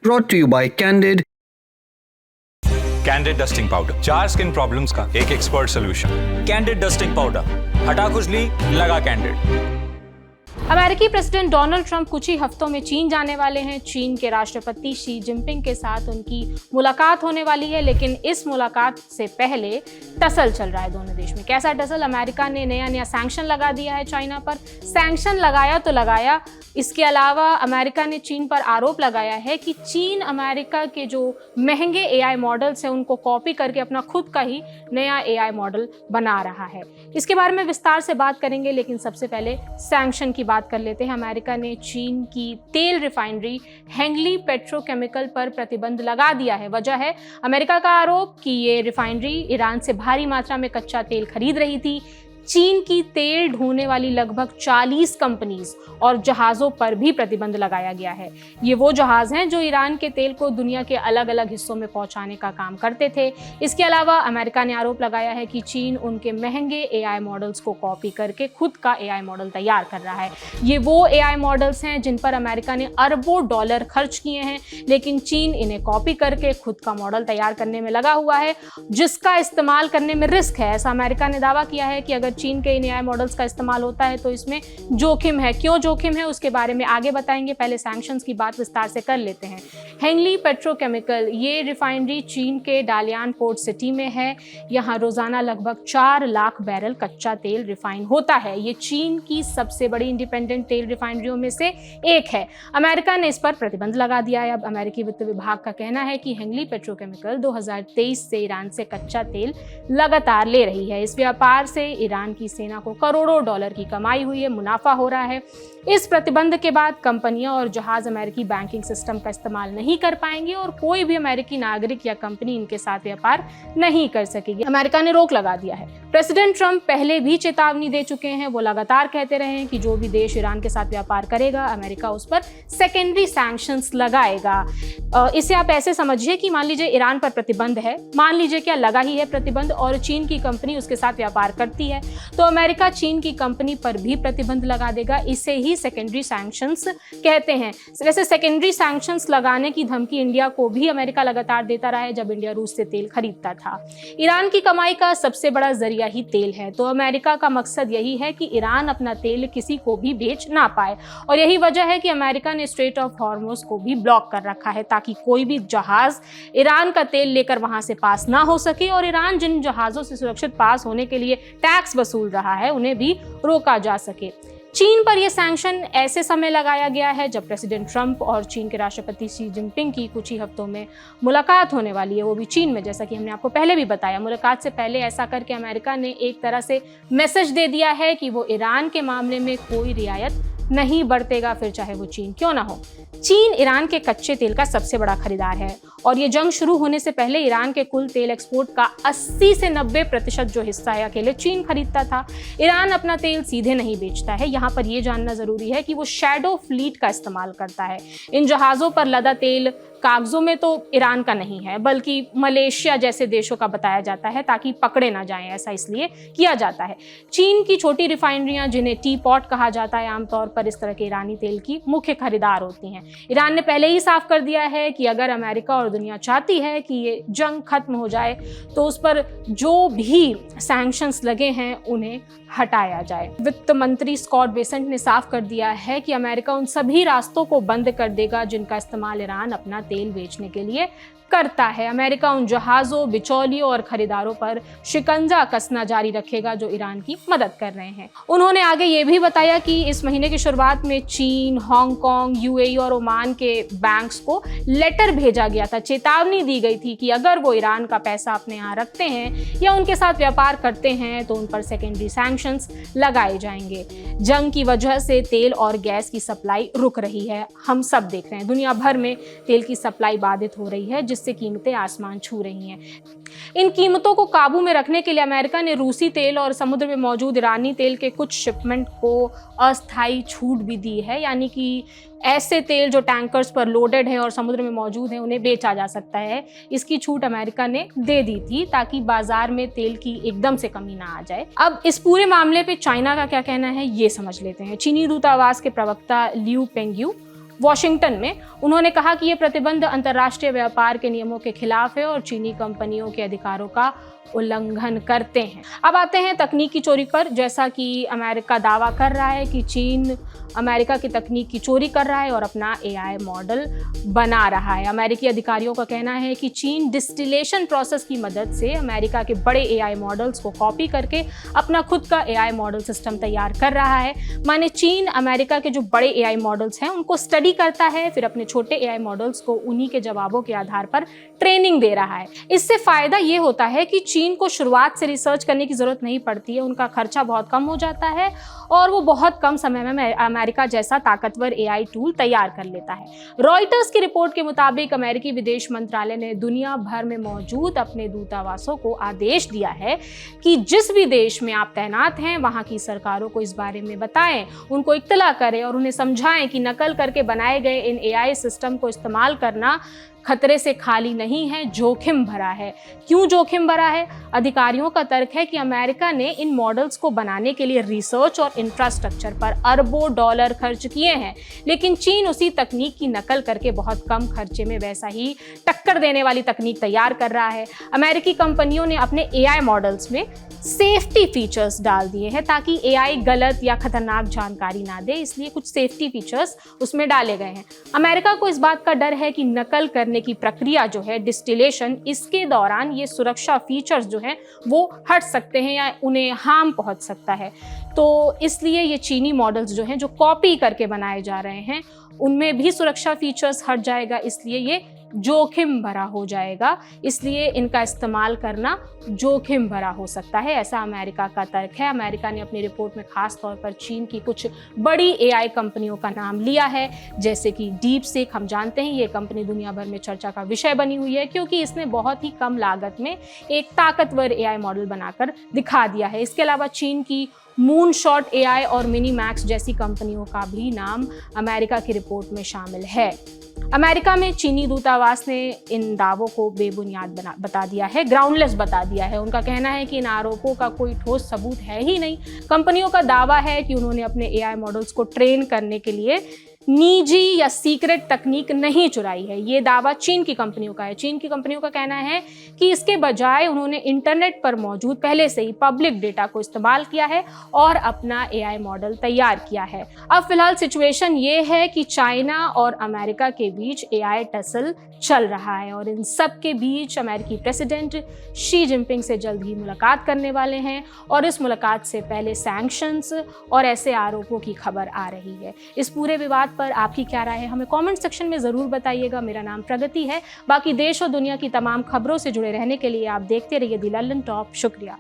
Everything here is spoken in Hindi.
brought to you by Candid. Candid dusting powder, 4 skin problems का एक expert solution. Candid dusting powder, हटा खुजली, लगा कैंडिड। अमेरिकी प्रेसिडेंट डोनाल्ड ट्रंप कुछ ही हफ्तों में चीन जाने वाले हैं। चीन के राष्ट्रपति शी जिनपिंग के साथ उनकी मुलाकात होने वाली है, लेकिन इस मुलाकात से पहले टसल चल रहा है दोनों देश में। कैसा टसल? अमेरिका ने नया सैंक्शन लगा दिया है चाइना पर। सैंक्शन लगाया तो लगाया, इसके अलावा अमेरिका ने चीन पर आरोप लगाया है कि चीन अमेरिका के जो महंगे एआई मॉडल्स हैं उनको कॉपी करके अपना खुद का ही नया एआई मॉडल बना रहा है। इसके बारे में विस्तार से बात करेंगे, लेकिन सबसे पहले सैंक्शन की बात कर लेते हैं। अमेरिका ने चीन की तेल रिफाइनरी हेंगली पेट्रोकेमिकल पर प्रतिबंध लगा दिया है। वजह है अमेरिका का आरोप कि ये रिफाइनरी ईरान से भारी मात्रा में कच्चा तेल खरीद रही थी। चीन की तेल ढोने वाली लगभग 40 कंपनीज और जहाज़ों पर भी प्रतिबंध लगाया गया है। ये वो जहाज़ हैं जो ईरान के तेल को दुनिया के अलग अलग हिस्सों में पहुंचाने का काम करते थे। इसके अलावा अमेरिका ने आरोप लगाया है कि चीन उनके महंगे एआई मॉडल्स को कॉपी करके खुद का एआई मॉडल तैयार कर रहा है। ये वो एआई मॉडल्स हैं जिन पर अमेरिका ने अरबों डॉलर खर्च किए हैं, लेकिन चीन इन्हें कॉपी करके खुद का मॉडल तैयार करने में लगा हुआ है, जिसका इस्तेमाल करने में रिस्क है। ऐसा अमेरिका ने दावा किया है कि अगर चीन के इन एआई मॉडल्स का इस्तेमाल होता है तो इसमें जोखिम है। क्यों जोखिम है उसके बारे में आगे बताएंगे, पहले सैंक्शंस की बात विस्तार से कर लेते हैं। हेंगली पेट्रोकेमिकल, ये रिफाइनरी चीन के डालियान पोर्ट सिटी में है। यहाँ रोजाना लगभग 4 लाख बैरल कच्चा तेल रिफाइन होता है। ये चीन की सबसे बड़ी इंडिपेंडेंट तेल रिफाइनरियों में से एक है। अमेरिका ने इस पर प्रतिबंध लगा दिया है। अब अमेरिकी वित्त विभाग का कहना है कि हेंगली पेट्रोकेमिकल 2023 से ईरान से कच्चा तेल लगातार ले रही है। इस व्यापार से ईरान की सेना को करोड़ों डॉलर की कमाई हुई है, मुनाफा हो रहा है। इस प्रतिबंध के बाद कंपनियां और जहाज अमेरिकी बैंकिंग सिस्टम का इस्तेमाल नहीं कर पाएंगे और कोई भी अमेरिकी नागरिक या कंपनी इनके साथ व्यापार नहीं कर सकेगी। अमेरिका ने रोक लगा दिया है। प्रेसिडेंट ट्रंप पहले भी चेतावनी दे चुके हैं। वो लगातार कहते रहे हैं कि जो भी देश ईरान के साथ व्यापार करेगा अमेरिका उस पर सेकेंडरी सैंक्शंस लगाएगा। इसे आप ऐसे समझिए कि मान लीजिए ईरान पर प्रतिबंध है, मान लीजिए क्या लगा ही है प्रतिबंध, और चीन की कंपनी उसके साथ व्यापार करती है, तो अमेरिका चीन की कंपनी पर भी प्रतिबंध लगा देगा। इसे ही सेकेंडरी सैंक्शंस कहते हैं। वैसे सेकेंडरी सैंक्शंस लगाने की धमकी इंडिया को भी अमेरिका लगातार देता रहा है जब इंडिया रूस से तेल खरीदता था। ईरान की कमाई का सबसे बड़ा जरिया ही तेल है, तो अमेरिका का मकसद यही है कि ईरान अपना तेल किसी को भी बेच ना पाए, और यही वजह है कि अमेरिका ने स्ट्रेट ऑफ हॉर्मुज को भी ब्लॉक कर रखा है ताकि कोई भी जहाज ईरान का तेल लेकर वहां से पास ना हो सके, और ईरान जिन जहाजों से सुरक्षित पास होने के लिए टैक्स वसूल रहा है उन्हें भी रोका जा सके। चीन पर यह सैंक्शन ऐसे समय लगाया गया है जब प्रेसिडेंट ट्रंप और चीन के राष्ट्रपति शी जिनपिंग की कुछ ही हफ्तों में मुलाकात होने वाली है, वो भी चीन में। जैसा कि हमने आपको पहले भी बताया, मुलाकात से पहले ऐसा करके अमेरिका ने एक तरह से मैसेज दे दिया है कि वो ईरान के मामले में कोई रियायत नहीं बरतेगा, फिर चाहे वो चीन क्यों ना हो। चीन ईरान के कच्चे तेल का सबसे बड़ा खरीदार है, और ये जंग शुरू होने से पहले ईरान के कुल तेल एक्सपोर्ट का 80 से 90% जो हिस्सा है अकेले चीन खरीदता था। ईरान अपना तेल सीधे नहीं बेचता है। यहाँ पर यह जानना जरूरी है कि वो शैडो फ्लीट का इस्तेमाल करता है। इन जहाज़ों पर लदा तेल कागजों में तो ईरान का नहीं है, बल्कि मलेशिया जैसे देशों का बताया जाता है ताकि पकड़े ना जाएं। ऐसा इसलिए किया जाता है। चीन की छोटी रिफाइनरियां, जिन्हें टी पॉट कहा जाता है, आमतौर पर इस तरह के ईरानी तेल की मुख्य खरीदार होती हैं। ईरान ने पहले ही साफ कर दिया है कि अगर अमेरिका और दुनिया चाहती है कि ये जंग खत्म हो जाए तो उस पर जो भी सैंक्शंस लगे हैं उन्हें हटाया जाए। वित्त मंत्री स्कॉट बेसेंट ने साफ कर दिया है कि अमेरिका उन सभी रास्तों को बंद कर देगा जिनका इस्तेमाल ईरान अपना तेल बेचने के लिए करता है। अमेरिका उन जहाज़ों, बिचौलियों और खरीदारों पर शिकंजा कसना जारी रखेगा जो ईरान की मदद कर रहे हैं। उन्होंने आगे ये भी बताया कि इस महीने की शुरुआत में चीन, हांगकांग, यूएई और ओमान के बैंक्स को लेटर भेजा गया था। चेतावनी दी गई थी कि अगर वो ईरान का पैसा अपने यहाँ रखते हैं या उनके साथ व्यापार करते हैं तो उन पर सेकेंडरी सैंक्शंस लगाए जाएंगे। जंग की वजह से तेल और गैस की सप्लाई रुक रही है। हम सब देख रहे हैं, दुनिया भर में तेल की सप्लाई बाधित हो रही है, जिससे कीमतें आसमान छू रही हैं। इन कीमतों को काबू में रखने के लिए अमेरिका ने रूसी तेल और समुद्र में मौजूद ईरानी तेल के कुछ शिपमेंट को अस्थायी छूट भी दी है, यानी कि ऐसे तेल जो टैंकर्स पर लोडेड है और समुद्र में मौजूद है उन्हें बेचा जा सकता है। इसकी छूट अमेरिका ने दे दी थी ताकि बाजार में तेल की एकदम से कमी ना आ जाए। अब इस पूरे मामले पे चाइना का क्या कहना है ये समझ लेते हैं। चीनी दूतावास के प्रवक्ता लियू पेंग्यू वॉशिंगटन में। उन्होंने कहा कि ये प्रतिबंध अंतर्राष्ट्रीय व्यापार के नियमों के खिलाफ है और चीनी कंपनियों के अधिकारों का उल्लंघन करते हैं। अब आते हैं तकनीकी चोरी पर। जैसा कि अमेरिका दावा कर रहा है कि चीन अमेरिका की तकनीक की चोरी कर रहा है और अपना AI मॉडल बना रहा है। अमेरिकी अधिकारियों का कहना है कि चीन डिस्टिलेशन प्रोसेस की मदद से अमेरिका के बड़े AI मॉडल्स को कॉपी करके अपना खुद का AI मॉडल सिस्टम तैयार कर रहा है। माने चीन अमेरिका के जो बड़े AI मॉडल्स हैं उनको स्टडी करता है, फिर अपने छोटे AI मॉडल्स को उन्हीं के जवाबों के आधार पर ट्रेनिंग दे रहा है। इससे फायदा ये होता है कि चीन को शुरुआत से रिसर्च करने की जरूरत नहीं पड़ती है, उनका खर्चा बहुत कम हो जाता है और वो बहुत कम समय में अमेरिका जैसा ताकतवर AI टूल तैयार कर लेता है। रॉयटर्स की रिपोर्ट के मुताबिक अमेरिकी विदेश मंत्रालय ने दुनिया भर में मौजूद अपने दूतावासों को आदेश दिया है कि जिस भी देश में आप तैनात हैं वहां की सरकारों को इस बारे में बताएं, उनको इत्तला करें और उन्हें समझाएं कि नकल करके बनाए गए इन AI सिस्टम को इस्तेमाल करना खतरे से खाली नहीं है, जोखिम भरा है। क्यों जोखिम भरा है? अधिकारियों का तर्क है कि अमेरिका ने इन मॉडल्स को बनाने के लिए रिसर्च और इंफ्रास्ट्रक्चर पर अरबों डॉलर खर्च किए हैं, लेकिन चीन उसी तकनीक की नकल करके बहुत कम खर्चे में वैसा ही टक्कर देने वाली तकनीक तैयार कर रहा है। अमेरिकी कंपनियों ने अपने AI मॉडल्स में सेफ्टी फीचर्स डाल दिए हैं ताकि AI गलत या खतरनाक जानकारी ना दे, इसलिए कुछ सेफ्टी फीचर्स उसमें डाले गए हैं। अमेरिका को इस बात का डर है कि नकल करने की प्रक्रिया जो है डिस्टिलेशन, इसके दौरान ये सुरक्षा फीचर्स जो हैं वो हट सकते हैं या उन्हें हार्म पहुंच सकता है। तो इसलिए ये चीनी मॉडल्स जो हैं जो कॉपी करके बनाए जा रहे हैं उनमें भी सुरक्षा फीचर्स हट जाएगा, इसलिए ये जोखिम भरा हो जाएगा, इसलिए इनका इस्तेमाल करना जोखिम भरा हो सकता है, ऐसा अमेरिका का तर्क है। अमेरिका ने अपनी रिपोर्ट में खास तौर पर चीन की कुछ बड़ी AI कंपनियों का नाम लिया है, जैसे कि DeepSeek। हम जानते हैं ये कंपनी दुनिया भर में चर्चा का विषय बनी हुई है क्योंकि इसने बहुत ही कम लागत में एक ताकतवर AI मॉडल बनाकर दिखा दिया है। इसके अलावा चीन की मूनशॉट AI और मिनीमैक्स जैसी कंपनियों का भी नाम अमेरिका की रिपोर्ट में शामिल है। अमेरिका में चीनी दूतावास ने इन दावों को बेबुनियाद बता दिया है, ग्राउंडलेस बता दिया है। उनका कहना है कि इन आरोपों का कोई ठोस सबूत है ही नहीं। कंपनियों का दावा है कि उन्होंने अपने AI मॉडल्स को ट्रेन करने के लिए निजी या सीक्रेट तकनीक नहीं चुराई है। ये दावा चीन की कंपनियों का है। चीन की कंपनियों का कहना है कि इसके बजाय उन्होंने इंटरनेट पर मौजूद पहले से ही पब्लिक डेटा को इस्तेमाल किया है और अपना AI मॉडल तैयार किया है। अब फिलहाल सिचुएशन ये है कि चाइना और अमेरिका के बीच AI टसल चल रहा है और इन सब के बीच अमेरिकी प्रेसिडेंट शी जिनपिंग से जल्द ही मुलाकात करने वाले हैं और इस मुलाकात से पहले सैंक्शंस और ऐसे आरोपों की खबर आ रही है। इस पूरे विवाद पर आपकी क्या राय है हमें कमेंट सेक्शन में ज़रूर बताइएगा। मेरा नाम प्रगति है। बाकी देश और दुनिया की तमाम खबरों से जुड़े रहने के लिए आप देखते रहिए दी लंदन टॉप। शुक्रिया।